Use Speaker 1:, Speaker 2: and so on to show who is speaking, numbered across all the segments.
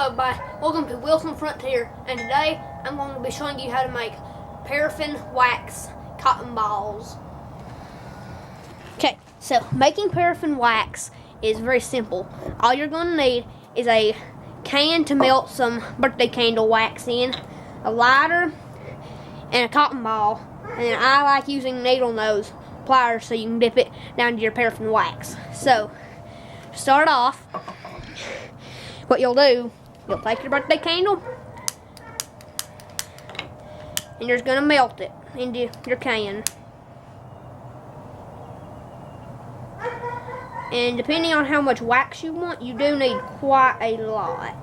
Speaker 1: Hello everybody, welcome to Wilson Frontier, and today I'm going to be showing you how to make paraffin wax cotton balls. Okay, so making paraffin wax is very simple. All you're going to need is a can to melt some birthday candle wax in, a lighter, and a cotton ball. And then I like using needle nose pliers so you can dip it down to your paraffin wax. So, to start off, what you'll do, you'll take your birthday candle and you're just going to melt it into your can. And depending on how much wax you want, you do need quite a lot.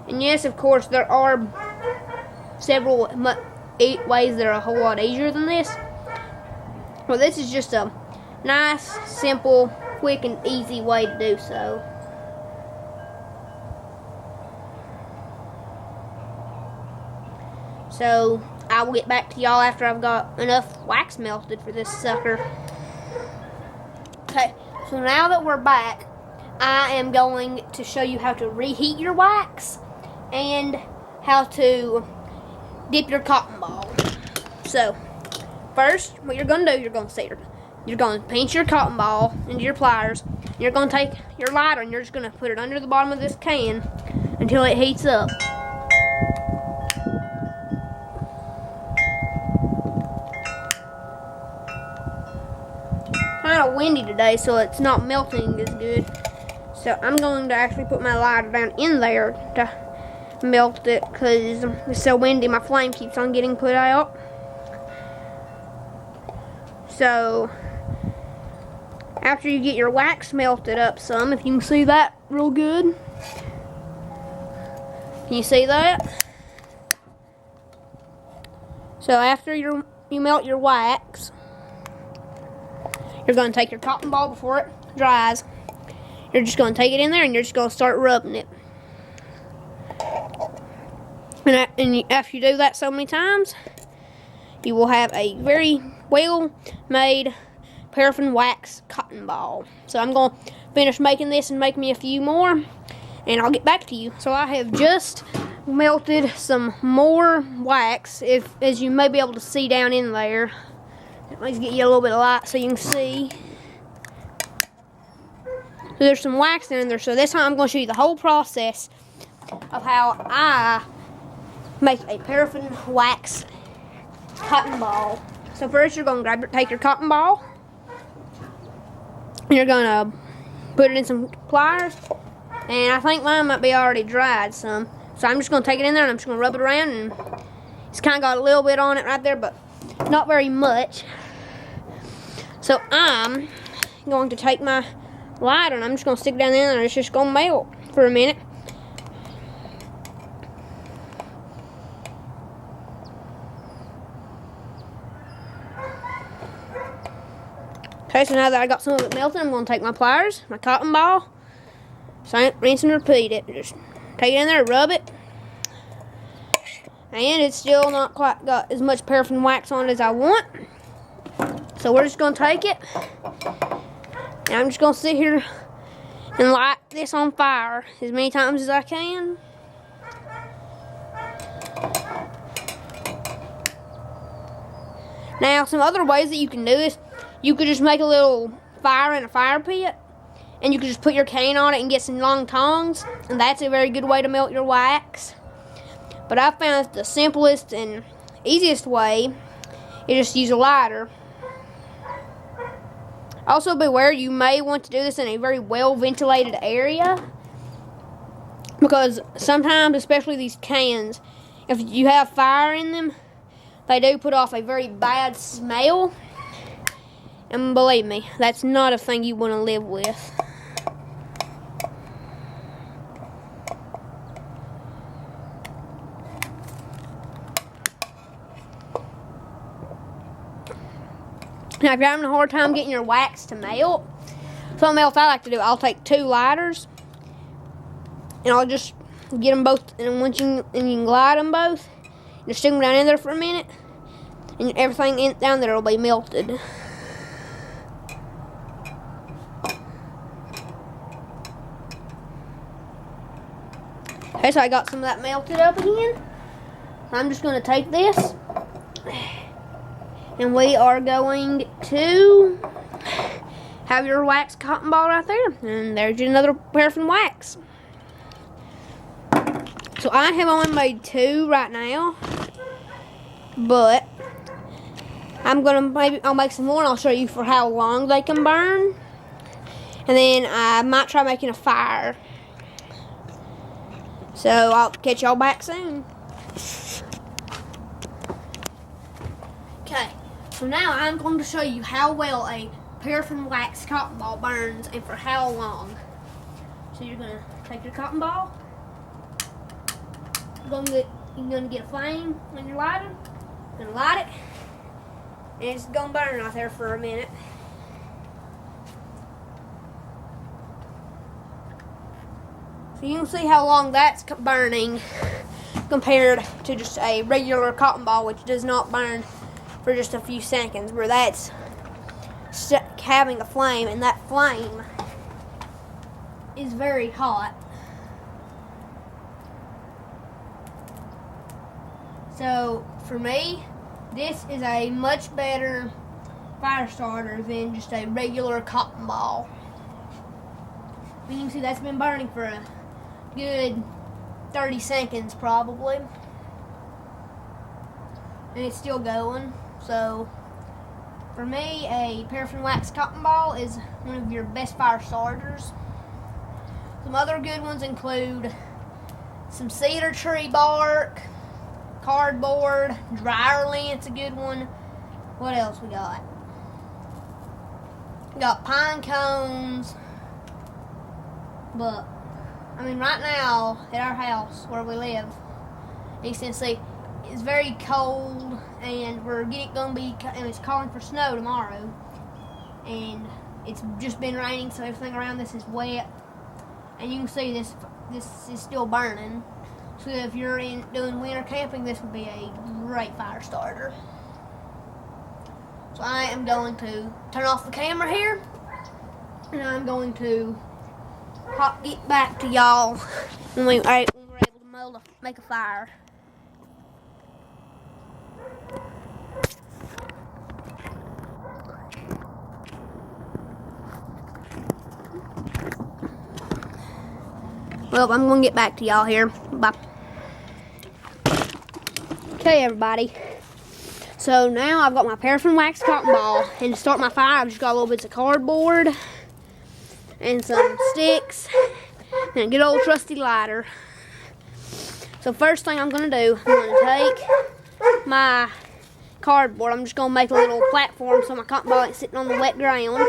Speaker 1: And yes, of course, there are several ways that are a whole lot easier than this. Well, this is just a nice, simple, quick, and easy way to do so. So, I will get back to y'all after I've got enough wax melted for this sucker. Okay, so now that we're back, I am going to show you how to reheat your wax and how to dip your cotton ball. So, first, what you're going to do, you're going to pinch your cotton ball into your pliers. You're going to take your lighter and you're just going to put it under the bottom of this can until it heats up. Kind of windy today, so it's not melting as good. So I'm going to actually put my lighter down in there to melt it because it's so windy. My flame keeps on getting put out. So after you get your wax melted up some, if you can see that real good. Can you see that? So after you melt your wax, you're going to take your cotton ball before it dries. You're just going to take it in there and you're just going to start rubbing it. And after you do that so many times, you will have a very well-made paraffin wax cotton ball. So I'm going to finish making this and make me a few more, and I'll get back to you. So I have just melted some more wax, as you may be able to see down in there. Let's get you a little bit of light so you can see. So there's some wax in there. So this time I'm going to show you the whole process of how I make a paraffin wax cotton ball. So first you're going to take your cotton ball. You're going to put it in some pliers. And I think mine might be already dried some. So I'm just going to take it in there and I'm just going to rub it around. And it's kind of got a little bit on it right there, but not very much. So I'm going to take my lighter and I'm just going to stick it down there and it's just going to melt for a minute. Okay, so now that I got some of it melted, I'm going to take my pliers, my cotton ball, rinse and repeat it. Just take it in there, rub it. And it's still not quite got as much paraffin wax on it as I want. So we're just going to take it. And I'm just going to sit here and light this on fire as many times as I can. Now, some other ways that you can do this, you could just make a little fire in a fire pit, and you could just put your cane on it and get some long tongs, and that's a very good way to melt your wax. But I found that the simplest and easiest way is just use a lighter. Also beware, you may want to do this in a very well ventilated area, because sometimes, especially these cans, if you have fire in them, they do put off a very bad smell. And believe me, that's not a thing you want to live with. Now, if you're having a hard time getting your wax to melt, something else I like to do, I'll take 2 lighters and I'll just get them both, and once you can glide them both, just stick them down in there for a minute, and everything down there will be melted. Okay, so I got some of that melted up again. I'm just going to take this, and we are going to have your wax cotton ball right there. And there's another paraffin wax. So I have only made 2 right now, but I'll make some more and I'll show you for how long they can burn. And then I might try making a fire. So I'll catch y'all back soon. Okay, so now I'm going to show you how well a paraffin wax cotton ball burns and for how long. So you're going to take your cotton ball. You're going to get a flame when you're lighting. You're going to light it. And it's going to burn right there for a minute. So you can see how long that's burning compared to just a regular cotton ball, which does not burn for just a few seconds, where that's having a flame, and that flame is very hot. So for me, this is a much better fire starter than just a regular cotton ball. You can see that's been burning for a good 30 seconds probably, and it's still going. So for me, a paraffin wax cotton ball is one of your best fire starters. Some other good ones include some cedar tree bark, cardboard, dryer lint's a good one. What else we got? We got pine cones. But I mean, right now at our house where we live, you can see it's very cold, and it's calling for snow tomorrow, and it's just been raining, so everything around this is wet, and you can see this is still burning. So if you're doing winter camping, this would be a great fire starter. So I am going to turn off the camera here, and I'm going to get back to y'all when we're able to make a fire. Well, I'm going to get back to y'all here. Bye. Okay, everybody. So now I've got my paraffin wax cotton ball, and to start my fire, I've just got a little bits of cardboard and some sticks and a good old trusty lighter. So first thing I'm going to do, I'm going to take my cardboard. I'm just going to make a little platform so my cotton ball ain't sitting on the wet ground.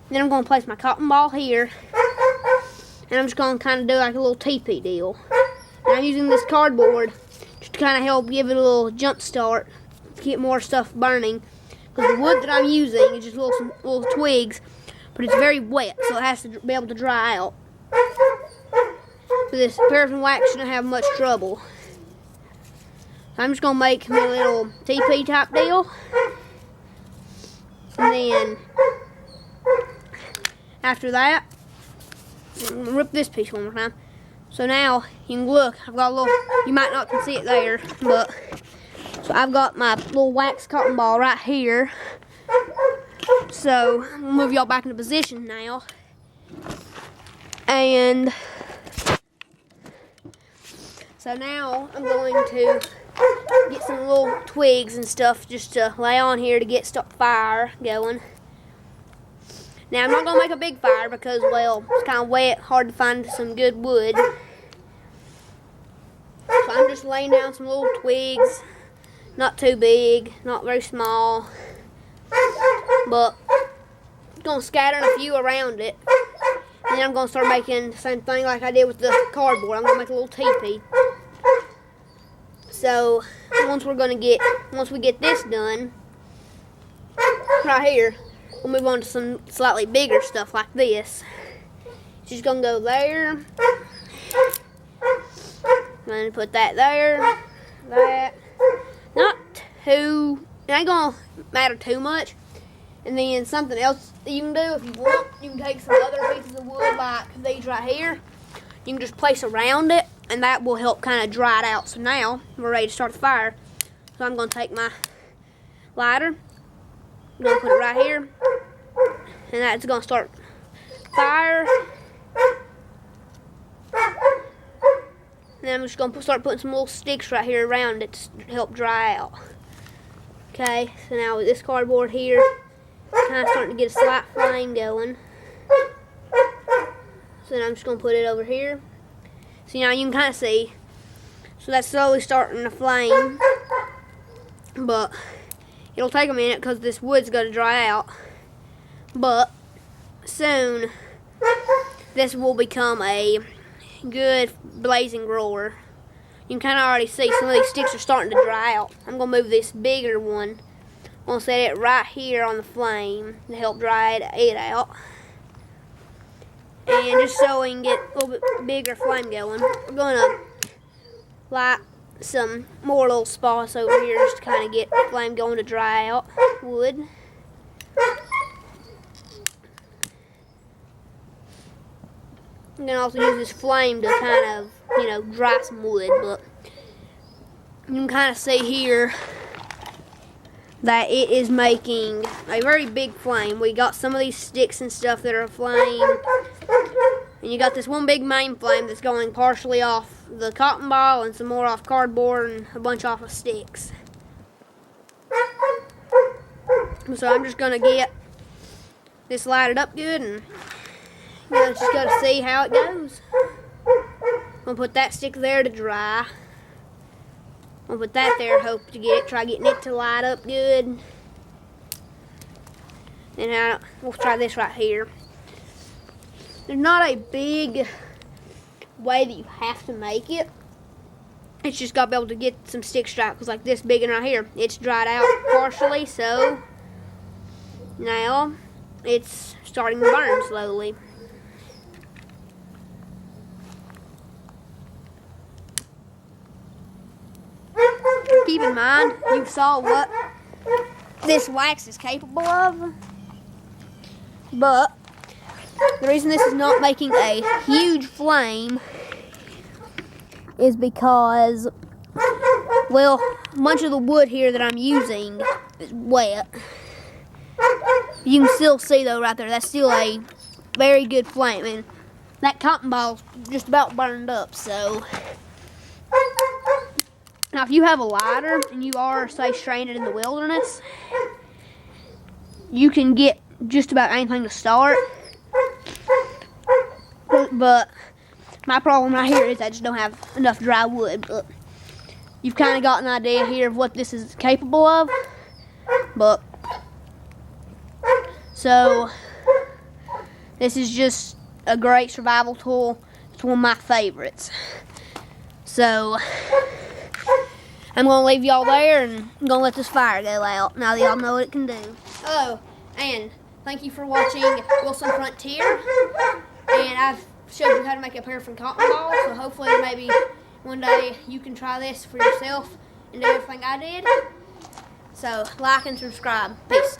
Speaker 1: Then I'm going to place my cotton ball here, and I'm just going to kind of do like a little teepee deal. And I'm using this cardboard just to kind of help give it a little jump start to get more stuff burning. Because the wood that I'm using is just little twigs, but it's very wet, so it has to be able to dry out. So this paraffin wax shouldn't have much trouble. So I'm just going to make me a little teepee type deal. And then, after that, I'm going to rip this piece one more time. So now, you can look, I've got a little, you might not can see it there, but, so I've got my little wax cotton ball right here. So, I'm going to move y'all back into position now. And so now I'm going to get some little twigs and stuff just to lay on here to get fire going. Now I'm not going to make a big fire because, well, it's kind of wet, hard to find some good wood. So I'm just laying down some little twigs, not too big, not very small, but I'm going to scatter a few around it. And then I'm going to start making the same thing like I did with the cardboard. I'm going to make a little teepee. So once we get this done, right here, we'll move on to some slightly bigger stuff like this. Just going to go there. I'm going to put that there. That. Not too, it ain't going to matter too much. And then something else that you can do if you want, you can take some other pieces of wood like these right here. you can just place around it, and that will help kind of dry it out. So now we're ready to start the fire. So I'm going to take my lighter, I'm going to put it right here, and that's going to start fire. And then I'm just going to start putting some little sticks right here around it to help dry out. Okay, so now with this cardboard here, kind of starting to get a slight flame going. So then I'm just going to put it over here. So now you can kind of see. So that's slowly starting to flame. But it'll take a minute because this wood's going to dry out. But soon, this will become a good blazing grower. You can kind of already see some of these sticks are starting to dry out. I'm going to move this bigger one. I'm going to set it right here on the flame to help dry it out. And just so we can get a little bit bigger flame going, we're going to light some more little spots over here just to kind of get the flame going to dry out wood. I'm going to also use this flame to kind of, you know, dry some wood, but you can kind of see here that it is making a very big flame. We got some of these sticks and stuff that are aflame, and you got this one big main flame that's going partially off the cotton ball and some more off cardboard and a bunch off of sticks. So I'm just going to get this lighted up good, and you just got to see how it goes. I'm going to put that stick there to dry. I'm going to put that there, hope to try getting it to light up good. And we'll try this right here. There's not a big way that you have to make it. It's just got to be able to get some sticks dry, because like this big one right here, it's dried out partially, so now it's starting to burn slowly. Keep in mind, you saw what this wax is capable of, but the reason this is not making a huge flame is because, well, much of the wood here that I'm using is wet. You can still see though right there, that's still a very good flame, and that cotton ball's just about burned up, so. Now, if you have a lighter and you are, say, stranded in the wilderness, you can get just about anything to start. But my problem right here is I just don't have enough dry wood. But you've kind of got an idea here of what this is capable of. But so this is just a great survival tool. It's one of my favorites. So I'm going to leave y'all there, and I'm going to let this fire go out now that y'all know what it can do. Oh, and thank you for watching Wilson Frontier. And I've showed you how to make a paraffin cotton ball, so hopefully maybe one day you can try this for yourself and do everything I did. So like and subscribe. Peace.